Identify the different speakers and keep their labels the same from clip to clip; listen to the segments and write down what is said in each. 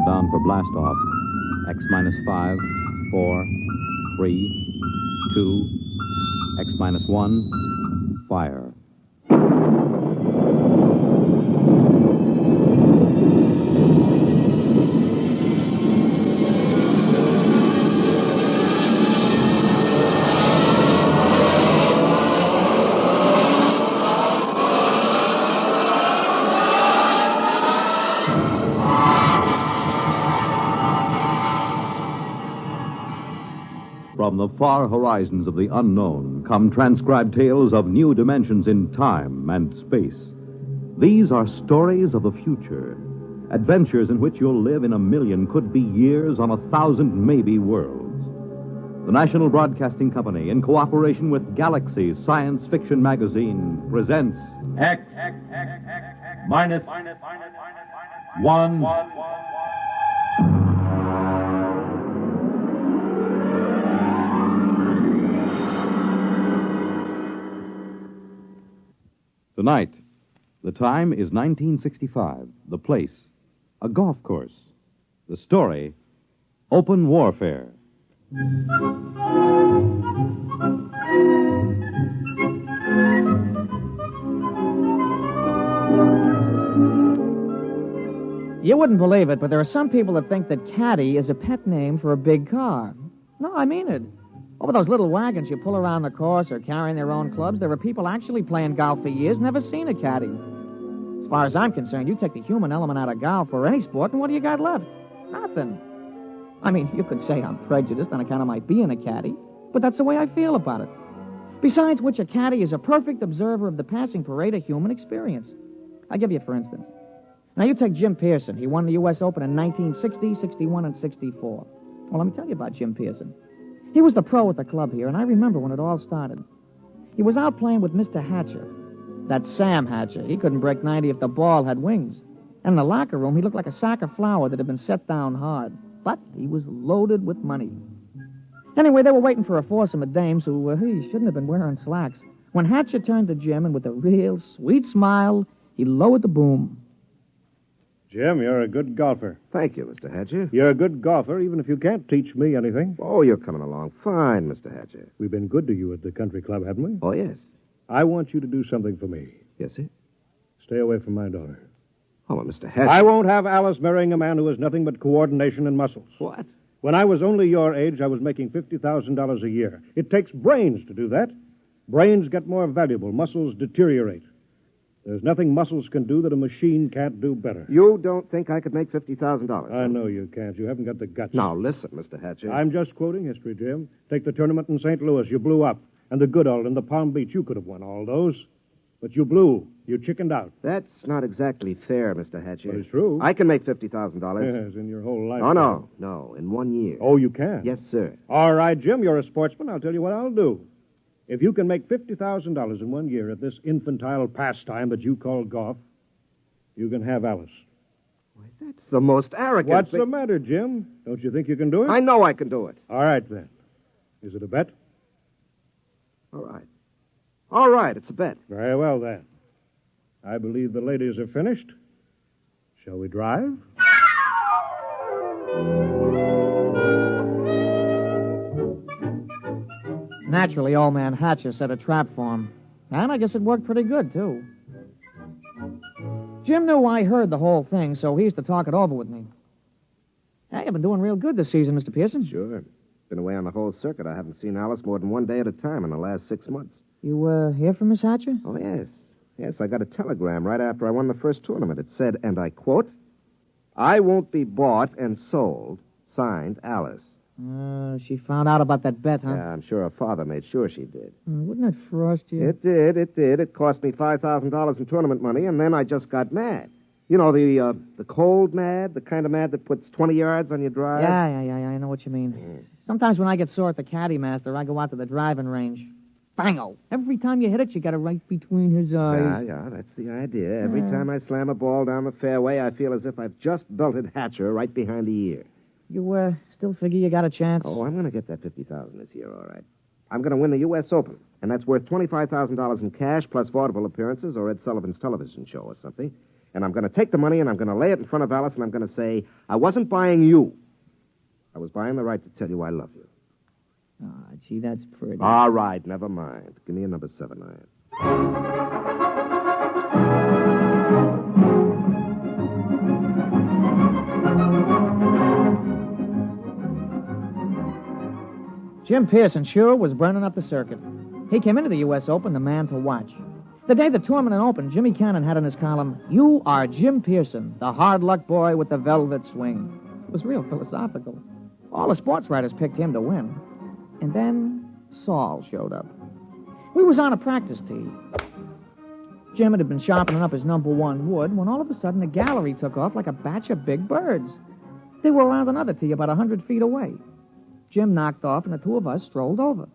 Speaker 1: countdown for blastoff. X minus 5, 4, 3, 2, X minus 1, fire. From the far horizons of the unknown come transcribed tales of new dimensions in time and space. These are stories of the future, adventures in which you'll live in a million, could be years, on 1,000 maybe worlds. The National Broadcasting Company, in cooperation with Galaxy Science Fiction Magazine, presents
Speaker 2: X minus 1.
Speaker 1: Tonight. The time is 1965. The place, a golf course. The story, open warfare.
Speaker 3: You wouldn't believe it, but there are some people that think that caddy is a pet name for a big car. No, I mean it. Over those little wagons you pull around the course or carrying their own clubs, there are people actually playing golf for years, never seen a caddy. As far as I'm concerned, you take the human element out of golf or any sport, and what do you got left? Nothing. I mean, you could say I'm prejudiced on account of my being a caddy, but that's the way I feel about it. Besides which, a caddy is a perfect observer of the passing parade of human experience. I'll give you for instance. Now, you take Jim Pearson. He won the U.S. Open in 1960, 61, and 64. Well, let me tell you about Jim Pearson. He was the pro at the club here, and I remember when it all started. He was out playing with Mr. Hatcher. That's Sam Hatcher. He couldn't break 90 if the ball had wings. And in the locker room, he looked like a sack of flour that had been set down hard. But he was loaded with money. Anyway, they were waiting for a foursome of dames who shouldn't have been wearing slacks. When Hatcher turned to Jim, and with a real sweet smile, he lowered the boom.
Speaker 4: Jim, you're a good golfer.
Speaker 5: Thank you, Mr. Hatcher.
Speaker 4: You're a good golfer, even if you can't teach me anything.
Speaker 5: Oh, you're coming along fine, Mr. Hatcher.
Speaker 4: We've been good to you at the country club, haven't we?
Speaker 5: Oh, yes.
Speaker 4: I want you to do something for me.
Speaker 5: Yes, sir?
Speaker 4: Stay away from my daughter.
Speaker 5: Oh, well, Mr. Hatcher.
Speaker 4: I won't have Alice marrying a man who has nothing but coordination and muscles.
Speaker 5: What?
Speaker 4: When I was only your age, I was making $50,000 a year. It takes brains to do that. Brains get more valuable. Muscles deteriorate. There's nothing muscles can do that a machine can't do better.
Speaker 5: You don't think I could make $50,000?
Speaker 4: I know you can't. You haven't got the guts.
Speaker 5: Now, listen, Mr. Hatcher.
Speaker 4: I'm just quoting history, Jim. Take the tournament in St. Louis. You blew up. And the Goodall and the Palm Beach. You could have won all those. But you blew. You chickened out.
Speaker 5: That's not exactly fair, Mr. Hatcher.
Speaker 4: But it's true.
Speaker 5: I can make $50,000.
Speaker 4: Yes, in your whole life.
Speaker 5: Oh, no, in 1 year.
Speaker 4: Oh, you can?
Speaker 5: Yes, sir.
Speaker 4: All right, Jim, you're a sportsman. I'll tell you what I'll do. If you can make $50,000 in 1 year at this infantile pastime that you call golf, you can have Alice.
Speaker 5: Why, that's the most arrogant
Speaker 4: What's
Speaker 5: thing.
Speaker 4: the matter, Jim? Don't you think you can do it?
Speaker 5: I know I can do it.
Speaker 4: All right, then. Is it a bet?
Speaker 5: All right, it's a bet.
Speaker 4: Very well, then. I believe the ladies are finished. Shall we drive?
Speaker 3: Naturally, old man Hatcher set a trap for him. And I guess it worked pretty good, too. Jim knew I heard the whole thing, so he used to talk it over with me. Hey, I've been doing real good this season, Mr. Pearson.
Speaker 5: Sure. Been away on the whole circuit. I haven't seen Alice more than 1 day at a time in the last 6 months.
Speaker 3: You, hear from Miss Hatcher?
Speaker 5: Oh, yes. Yes, I got a telegram right after I won the first tournament. It said, and I quote, "I won't be bought and sold. Signed, Alice."
Speaker 3: She found out about that bet, huh?
Speaker 5: Yeah, I'm sure her father made sure she did.
Speaker 3: Wouldn't it frost you?
Speaker 5: It did. It cost me $5,000 in tournament money, and then I just got mad. You know, the cold mad, the kind of mad that puts 20 yards on your drive?
Speaker 3: Yeah, I know what you mean. Sometimes when I get sore at the caddy master, I go out to the driving range. Bango! Every time you hit it, you got it right between his eyes.
Speaker 5: Yeah, that's the idea. Every time I slam a ball down the fairway, I feel as if I've just belted Hatcher right behind the ear.
Speaker 3: You, still figure you got a chance?
Speaker 5: Oh, I'm going to get that $50,000 this year, all right. I'm going to win the U.S. Open, and that's worth $25,000 in cash plus vaudeville appearances or Ed Sullivan's television show or something. And I'm going to take the money and I'm going to lay it in front of Alice and I'm going to say, I wasn't buying you. I was buying the right to tell you I love you.
Speaker 3: Ah, gee, that's pretty.
Speaker 5: All right, never mind. Give me a number 7 iron.
Speaker 3: Jim Pearson sure was burning up the circuit. He came into the U.S. Open the man to watch. The day the tournament opened, Jimmy Cannon had in his column, "You are Jim Pearson, the hard luck boy with the velvet swing." It was real philosophical. All the sports writers picked him to win. And then Saul showed up. We was on a practice tee. Jim had been sharpening up his number 1 wood when all of a sudden the gallery took off like a batch of big birds. They were around another tee about 100 feet away. Jim knocked off, and the two of us strolled over.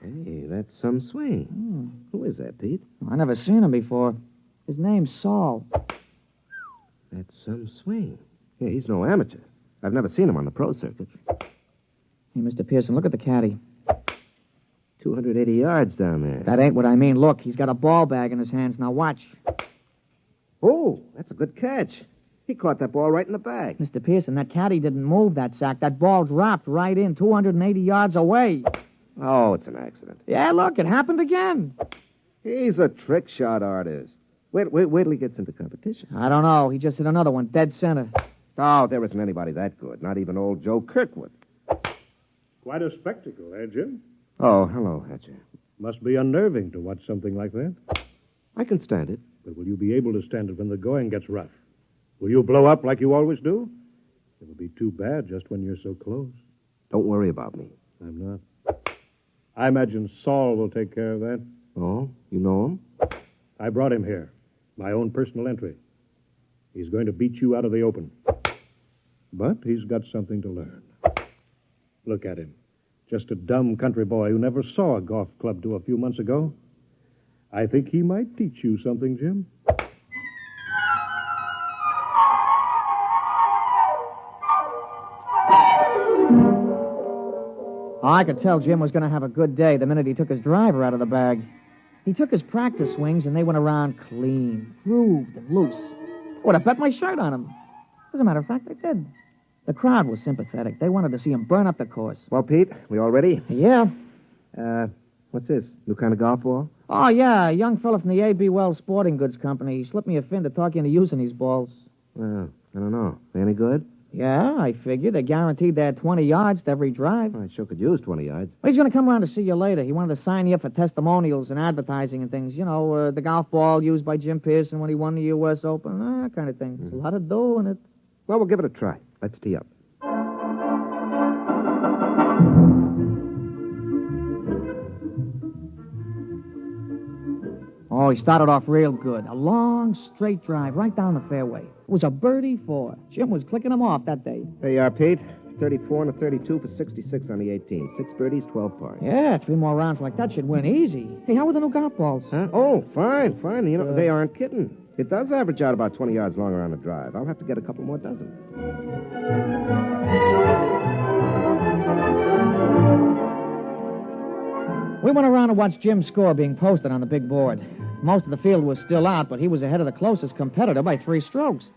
Speaker 5: Hey, that's some swing. Who is that, Pete?
Speaker 3: I never seen him before. His name's Saul.
Speaker 5: That's some swing. Yeah, he's no amateur. I've never seen him on the pro circuit.
Speaker 3: Hey, Mr. Pearson, look at the caddy.
Speaker 5: 280 yards down there.
Speaker 3: That ain't what I mean. Look, he's got a ball bag in his hands. Now watch.
Speaker 5: Oh, that's a good catch. He caught that ball right in the bag.
Speaker 3: Mr. Pearson, that caddy didn't move that sack. That ball dropped right in 280 yards away.
Speaker 5: Oh, it's an accident.
Speaker 3: Yeah, look, it happened again.
Speaker 5: He's a trick shot artist. Wait till he gets into competition.
Speaker 3: I don't know. He just hit another one, dead center.
Speaker 5: Oh, there isn't anybody that good. Not even old Joe Kirkwood.
Speaker 4: Quite a spectacle, eh, Jim?
Speaker 5: Oh, hello, Hatcher.
Speaker 4: Must be unnerving to watch something like that.
Speaker 5: I can stand it.
Speaker 4: But will you be able to stand it when the going gets rough? Will you blow up like you always do? It'll be too bad just when you're so close.
Speaker 5: Don't worry about me.
Speaker 4: I'm not. I imagine Saul will take care of that.
Speaker 5: Oh, you know him?
Speaker 4: I brought him here. My own personal entry. He's going to beat you out of the open. But he's got something to learn. Look at him. Just a dumb country boy who never saw a golf club till a few months ago. I think he might teach you something, Jim.
Speaker 3: I could tell Jim was going to have a good day the minute he took his driver out of the bag. He took his practice swings, and they went around clean, grooved, and loose. I would have bet my shirt on him. As a matter of fact, I did. The crowd was sympathetic. They wanted to see him burn up the course.
Speaker 5: Well, Pete, we all ready?
Speaker 3: Yeah.
Speaker 5: What's this? New kind of golf ball?
Speaker 3: Oh, yeah, a young fella from the A.B. Wells Sporting Goods Company. He slipped me a fin to talk you into using these balls.
Speaker 5: Well, I don't know. They any good?
Speaker 3: Yeah, I figured. They guaranteed they had 20 yards to every drive.
Speaker 5: I sure could use 20 yards.
Speaker 3: Well, he's going to come around to see you later. He wanted to sign you up for testimonials and advertising and things. You know, the golf ball used by Jim Pearson when he won the U.S. Open, that kind of thing. There's a lot of dough in it.
Speaker 5: Well, we'll give it a try. Let's tee up.
Speaker 3: Oh, he started off real good. A long, straight drive right down the fairway. It was a birdie 4. Jim was clicking him off that day.
Speaker 5: There you are, Pete. 34 and a 32 for 66 on the 18. 6 birdies, 12 pars.
Speaker 3: Yeah, 3 more rounds like that should win easy. Hey, how were the new golf balls?
Speaker 5: Huh? Oh, fine. You know, they aren't kidding. It does average out about 20 yards longer on the drive. I'll have to get a couple more dozen.
Speaker 3: We went around to watch Jim's score being posted on the big board. Most of the field was still out, but he was ahead of the closest competitor by 3 strokes.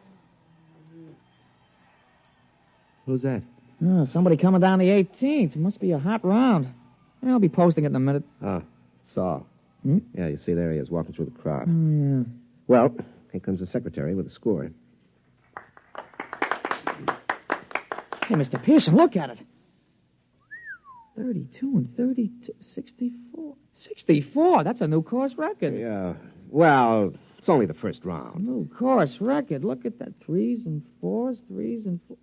Speaker 5: Who's that?
Speaker 3: Oh, somebody coming down the 18th. It must be a hot round. I'll be posting it in a minute.
Speaker 5: Oh, Saul.
Speaker 3: Hmm?
Speaker 5: Yeah, you see, there he is walking through the crowd.
Speaker 3: Yeah.
Speaker 5: Well, here comes the secretary with the score.
Speaker 3: Hey, Mr. Pearson, look at it. 32 and 32, 64. 64? That's a new course record.
Speaker 5: Yeah. Well, it's only the first round.
Speaker 3: New course record. Look at that. 3s and 4s, 3s and 4s.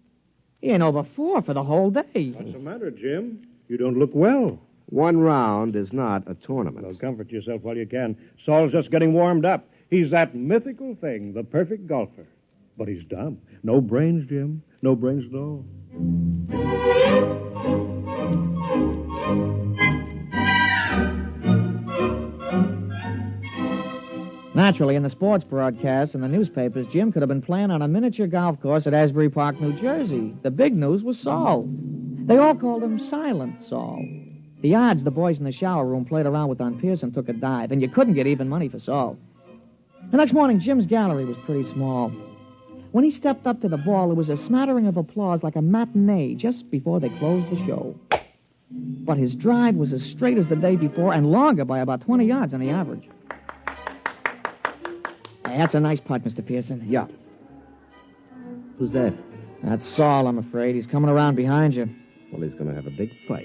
Speaker 3: He ain't over 4 for the whole day.
Speaker 4: What's the matter, Jim? You don't look well.
Speaker 5: 1 round is not a tournament.
Speaker 4: Well, comfort yourself while you can. Saul's just getting warmed up. He's that mythical thing, the perfect golfer. But he's dumb. No brains, Jim. No brains at all.
Speaker 3: Naturally, in the sports broadcasts and the newspapers, Jim could have been playing on a miniature golf course at Asbury Park, New Jersey. The big news was Saul. They all called him Silent Saul. The odds the boys in the shower room played around with on Pearson took a dive, and you couldn't get even money for Saul. The next morning, Jim's gallery was pretty small. When he stepped up to the ball, there was a smattering of applause like a matinee just before they closed the show. But his drive was as straight as the day before and longer by about 20 yards on the average. Hey, that's a nice putt, Mr. Pearson.
Speaker 5: Yeah. Who's that?
Speaker 3: That's Saul, I'm afraid. He's coming around behind you.
Speaker 5: Well, he's going to have a big fight.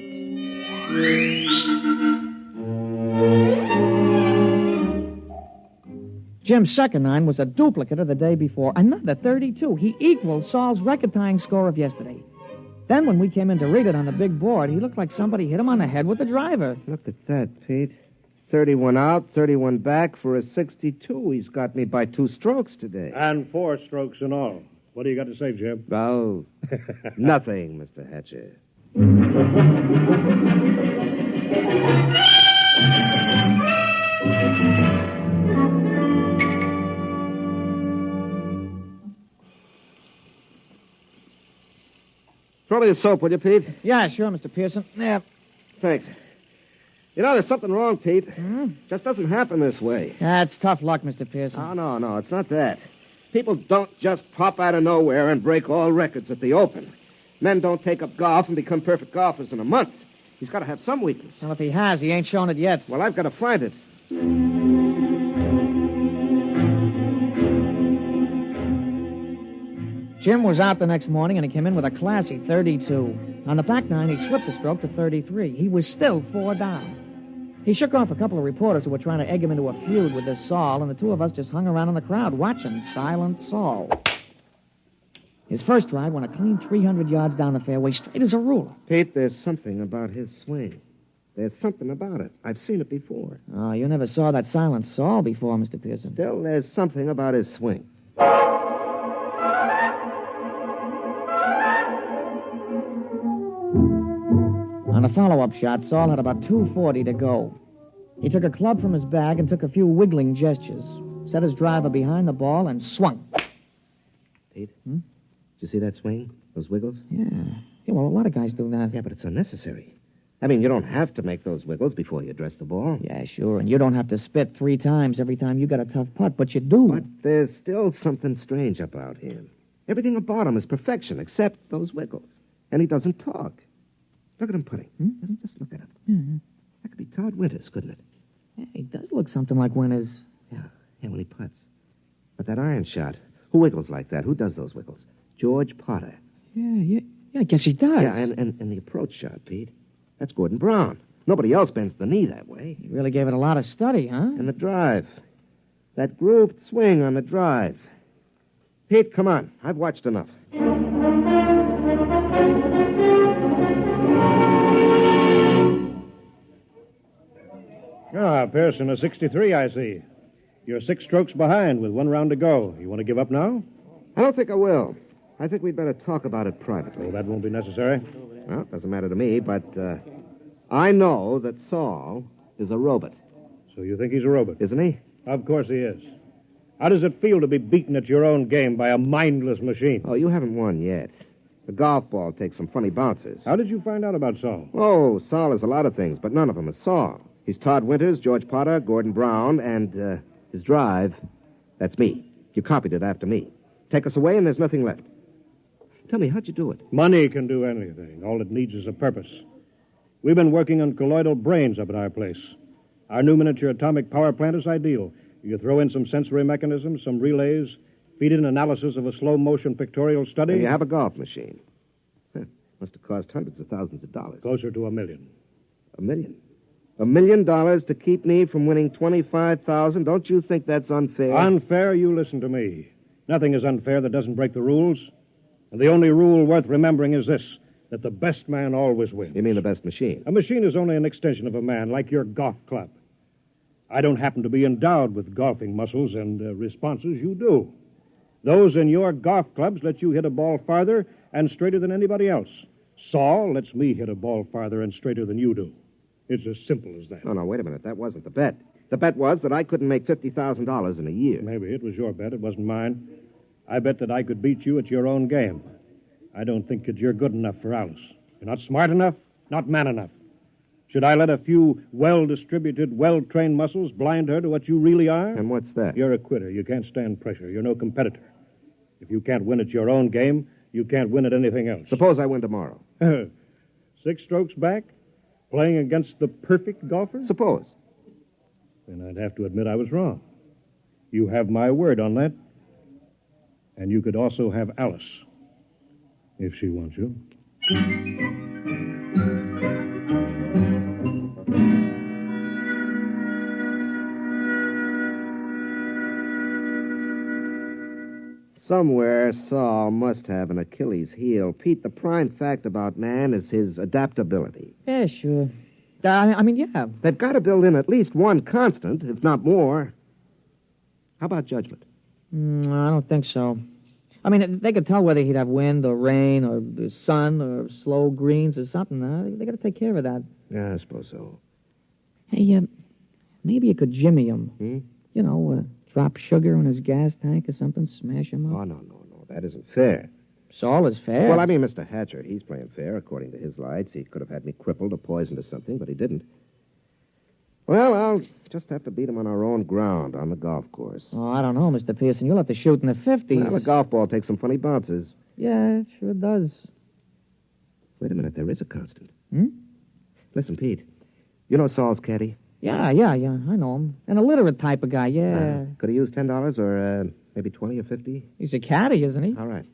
Speaker 3: Jim's second nine was a duplicate of the day before. Another 32. He equaled Saul's record-tying score of yesterday. Then when we came in to read it on the big board, he looked like somebody hit him on the head with a driver.
Speaker 5: Look at that, Pete. 31 out, 31 back for a 62. He's got me by 2 strokes today.
Speaker 4: And 4 strokes in all. What do you got to say, Jim?
Speaker 5: Oh, nothing, Mr. Hatcher. Throw me the soap, will you, Pete?
Speaker 3: Yeah, sure, Mr. Pearson. Yeah.
Speaker 5: Thanks. You know, there's something wrong, Pete. Just doesn't happen this way.
Speaker 3: That's tough luck, Mr. Pearson.
Speaker 5: Oh, no, it's not that. People don't just pop out of nowhere and break all records at the Open. Men don't take up golf and become perfect golfers in a month. He's got to have some weakness.
Speaker 3: Well, if he has, he ain't shown it yet.
Speaker 5: Well, I've got to find it.
Speaker 3: Jim was out the next morning, and he came in with a classy 32. On the back nine, he slipped a stroke to 33. He was still 4 down. He shook off a couple of reporters who were trying to egg him into a feud with this Saul, and the two of us just hung around in the crowd watching Silent Saul. His first drive went a clean 300 yards down the fairway, straight as a ruler.
Speaker 5: Pete, there's something about his swing. There's something about it. I've seen it before.
Speaker 3: Oh, you never saw that Silent Saul before, Mr. Pearson.
Speaker 5: Still, there's something about his swing.
Speaker 3: On the follow-up shot, Saul had about 240 to go. He took a club from his bag and took a few wiggling gestures, set his driver behind the ball, and swung.
Speaker 5: Pete? Did you see that swing? Those wiggles?
Speaker 3: Yeah, well, a lot of guys do that.
Speaker 5: Yeah, but it's unnecessary. I mean, you don't have to make those wiggles before you address the ball.
Speaker 3: Yeah, sure, and you don't have to spit 3 times every time you got a tough putt, but you do.
Speaker 5: But there's still something strange about him. Everything about him is perfection except those wiggles. And he doesn't talk. Look at him putting. Just look at him.
Speaker 3: Mm-hmm.
Speaker 5: That could be Todd Winters, couldn't it?
Speaker 3: Yeah, he does look something like Winters.
Speaker 5: Yeah, when he putts. But that iron shot, who wiggles like that? Who does those wiggles? George Potter.
Speaker 3: Yeah, I guess he does.
Speaker 5: Yeah, and the approach shot, Pete. That's Gordon Brown. Nobody else bends the knee that way.
Speaker 3: He really gave it a lot of study, huh?
Speaker 5: And the drive. That grooved swing on the drive. Pete, come on. I've watched enough.
Speaker 4: Ah, Pearson, a 63, I see. You're 6 strokes behind with 1 round to go. You want to give up now?
Speaker 5: I don't think I will. I think we'd better talk about it privately.
Speaker 4: Oh, that won't be necessary.
Speaker 5: Well, it doesn't matter to me, but I know that Saul is a robot.
Speaker 4: So you think he's a robot?
Speaker 5: Isn't he?
Speaker 4: Of course he is. How does it feel to be beaten at your own game by a mindless machine?
Speaker 5: Oh, you haven't won yet. The golf ball takes some funny bounces.
Speaker 4: How did you find out about Saul?
Speaker 5: Oh, Saul is a lot of things, but none of them is Saul. He's Todd Winters, George Potter, Gordon Brown, and his drive, that's me. You copied it after me. Take us away and there's nothing left. Tell me, how'd you do it?
Speaker 4: Money can do anything. All it needs is a purpose. We've been working on colloidal brains up at our place. Our new miniature atomic power plant is ideal. You throw in some sensory mechanisms, some relays, feed in analysis of a slow-motion pictorial study.
Speaker 5: And you have a golf machine. Must have cost hundreds of thousands of dollars.
Speaker 4: Closer to $1 million.
Speaker 5: $1 million? $1 million to keep me from winning $25,000? Don't you think that's unfair?
Speaker 4: Unfair? You listen to me. Nothing is unfair that doesn't break the rules. And the only rule worth remembering is this, that the best man always wins.
Speaker 5: You mean the best machine?
Speaker 4: A machine is only an extension of a man, like your golf club. I don't happen to be endowed with golfing muscles and responses. You do. Those in your golf clubs let you hit a ball farther and straighter than anybody else. Saul lets me hit a ball farther and straighter than you do. It's as simple as that.
Speaker 5: No, wait a minute. That wasn't the bet. The bet was that I couldn't make $50,000 in a year.
Speaker 4: Maybe it was your bet. It wasn't mine. I bet that I could beat you at your own game. I don't think that you're good enough for Alice. You're not smart enough, not man enough. Should I let a few well-distributed, well-trained muscles blind her to what you really are?
Speaker 5: And what's that?
Speaker 4: You're a quitter. You can't stand pressure. You're no competitor. If you can't win at your own game, you can't win at anything else.
Speaker 5: Suppose I win tomorrow.
Speaker 4: 6 strokes back? Playing against the perfect golfer?
Speaker 5: Suppose.
Speaker 4: Then I'd have to admit I was wrong. You have my word on that. And you could also have Alice, if she wants you.
Speaker 5: Somewhere, Saul must have an Achilles heel. Pete, the prime fact about man is his adaptability.
Speaker 3: Yeah, sure. Yeah.
Speaker 5: They've got to build in at least one constant, if not more. How about judgment?
Speaker 3: I don't think so. They could tell whether he'd have wind or rain or the sun or slow greens or something. They got to take care of that.
Speaker 5: Yeah, I suppose so.
Speaker 3: Hey, maybe you could jimmy him. Drop sugar in his gas tank or something, smash him up.
Speaker 5: Oh, no. That isn't fair.
Speaker 3: Saul is fair.
Speaker 5: Well, Mr. Hatcher, he's playing fair according to his lights. He could have had me crippled or poisoned or something, but he didn't. Well, I'll just have to beat him on our own ground on the golf course.
Speaker 3: Oh, I don't know, Mr. Pearson. You'll have to shoot in the 50s.
Speaker 5: Well, a golf ball takes some funny bounces.
Speaker 3: Yeah, it sure does.
Speaker 5: Wait a minute, there is a constant.
Speaker 3: Hmm?
Speaker 5: Listen, Pete, you know Saul's caddy?
Speaker 3: Yeah, I know him. An illiterate type of guy, yeah.
Speaker 5: Could he use $10 or maybe 20 or 50?
Speaker 3: He's a caddy, isn't he?
Speaker 5: All right.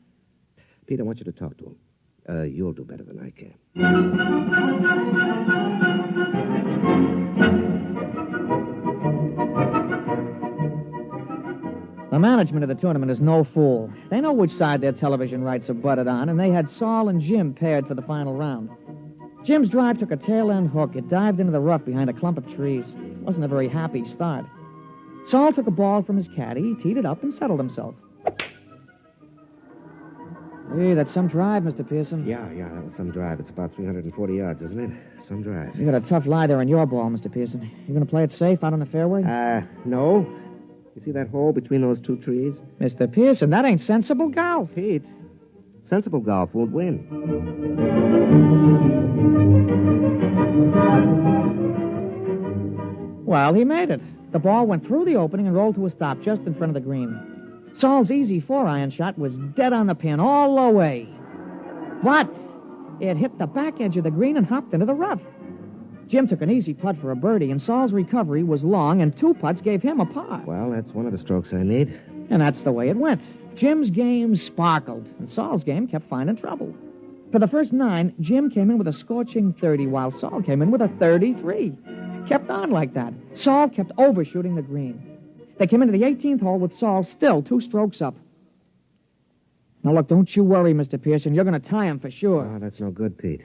Speaker 5: Pete, I want you to talk to him. You'll do better than I can.
Speaker 3: The management of the tournament is no fool. They know which side their television rights are butted on, and they had Saul and Jim paired for the final round. Jim's drive took a tail-end hook. It dived into the rough behind a clump of trees. Wasn't a very happy start. Saul took a ball from his caddy, teed it up, and settled himself. Hey, that's some drive, Mr. Pearson.
Speaker 5: Yeah, that was some drive. It's about 340 yards, isn't it? Some drive.
Speaker 3: You got a tough lie there on your ball, Mr. Pearson. You going to play it safe out on the fairway?
Speaker 5: No. You see that hole between those 2 trees?
Speaker 3: Mr. Pearson, that ain't sensible golf.
Speaker 5: Pete, sensible golf won't win.
Speaker 3: Well, he made it. The ball went through the opening and rolled to a stop just in front of the green. Saul's easy 4-iron shot was dead on the pin all the way. But it hit the back edge of the green and hopped into the rough. Jim took an easy putt for a birdie, and Saul's recovery was long, and 2 putts gave him a par.
Speaker 5: Well, that's one of the strokes I need.
Speaker 3: And that's the way it went. Jim's game sparkled, and Saul's game kept finding trouble. For the first 9, Jim came in with a scorching 30, while Saul came in with a 33. Kept on like that. Saul kept overshooting the green. They came into the 18th hole with Saul still 2 strokes up. Now, look, don't you worry, Mr. Pearson. You're going to tie him for sure.
Speaker 5: Oh, that's no good, Pete.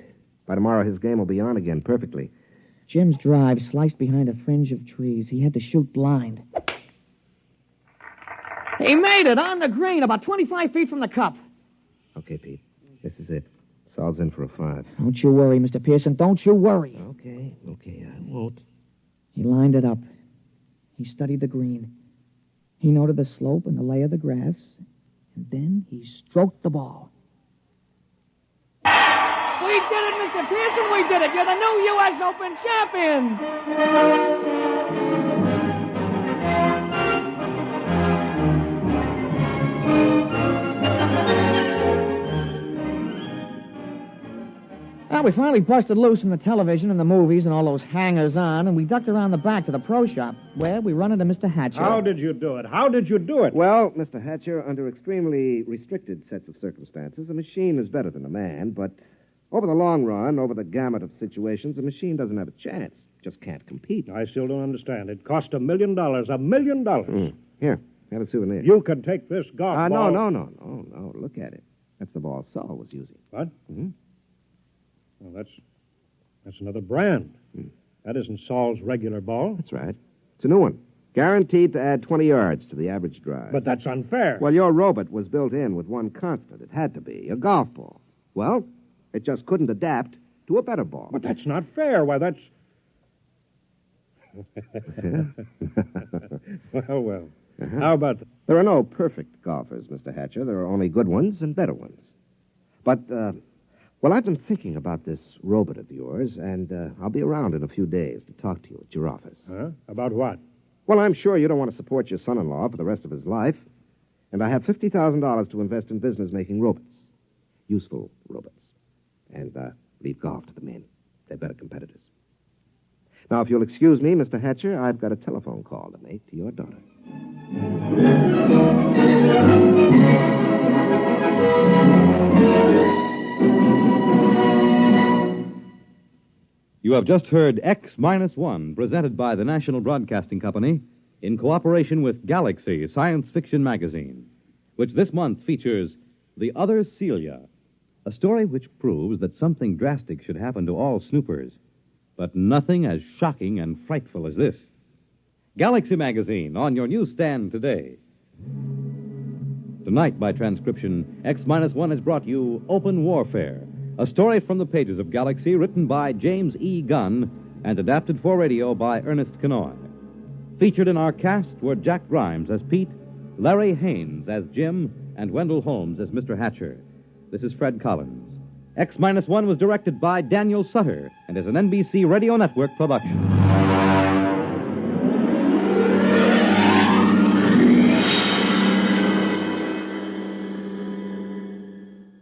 Speaker 5: By tomorrow, his game will be on again perfectly.
Speaker 3: Jim's drive sliced behind a fringe of trees. He had to shoot blind. He made it on the green, about 25 feet from the cup.
Speaker 5: Okay, Pete. This is it. Saul's in for a 5.
Speaker 3: Don't you worry, Mr. Pearson. Don't you worry.
Speaker 5: Okay, I won't.
Speaker 3: He lined it up. He studied the green. He noted the slope and the lay of the grass. And then he stroked the ball. We did it, Mr. Pearson. We did it. You're the new U.S. Open champion. Well, we finally busted loose from the television and the movies and all those hangers-on, and we ducked around the back to the pro shop, where we run into Mr. Hatcher.
Speaker 4: How did you do it?
Speaker 5: Well, Mr. Hatcher, under extremely restricted sets of circumstances, a machine is better than a man, but over the long run, over the gamut of situations, a machine doesn't have a chance. Just can't compete.
Speaker 4: I still don't understand. It cost $1 million. $1 million.
Speaker 5: Here, have a souvenir.
Speaker 4: You can take this golf ball.
Speaker 5: No. Look at it. That's the ball Saul was using.
Speaker 4: What?
Speaker 5: Mm-hmm.
Speaker 4: Well, that's another brand. That isn't Saul's regular ball.
Speaker 5: That's right. It's a new one. Guaranteed to add 20 yards to the average drive.
Speaker 4: But that's unfair.
Speaker 5: Well, your robot was built in with one constant. It had to be a golf ball. Well, it just couldn't adapt to a better ball.
Speaker 4: But that's not fair. Why, that's... Well.
Speaker 5: Uh-huh.
Speaker 4: How about...
Speaker 5: There are no perfect golfers, Mr. Hatcher. There are only good ones and better ones. But Well, I've been thinking about this robot of yours, and I'll be around in a few days to talk to you at your office.
Speaker 4: Huh? About what?
Speaker 5: Well, I'm sure you don't want to support your son-in-law for the rest of his life. And I have $50,000 to invest in business making robots. Useful robots. And leave golf to the men. They're better competitors. Now, if you'll excuse me, Mr. Hatcher, I've got a telephone call to make to your daughter.
Speaker 1: You have just heard X-1, presented by the National Broadcasting Company in cooperation with Galaxy Science Fiction Magazine, which this month features The Other Celia, a story which proves that something drastic should happen to all snoopers, but nothing as shocking and frightful as this. Galaxy Magazine, on your newsstand today. Tonight, by transcription, X-1 has brought you Open Warfare, a story from the pages of Galaxy written by James E. Gunn and adapted for radio by Ernest Kenoy. Featured in our cast were Jack Grimes as Pete, Larry Haynes as Jim, and Wendell Holmes as Mr. Hatcher. This is Fred Collins. X-1 was directed by Daniel Sutter and is an NBC Radio Network production.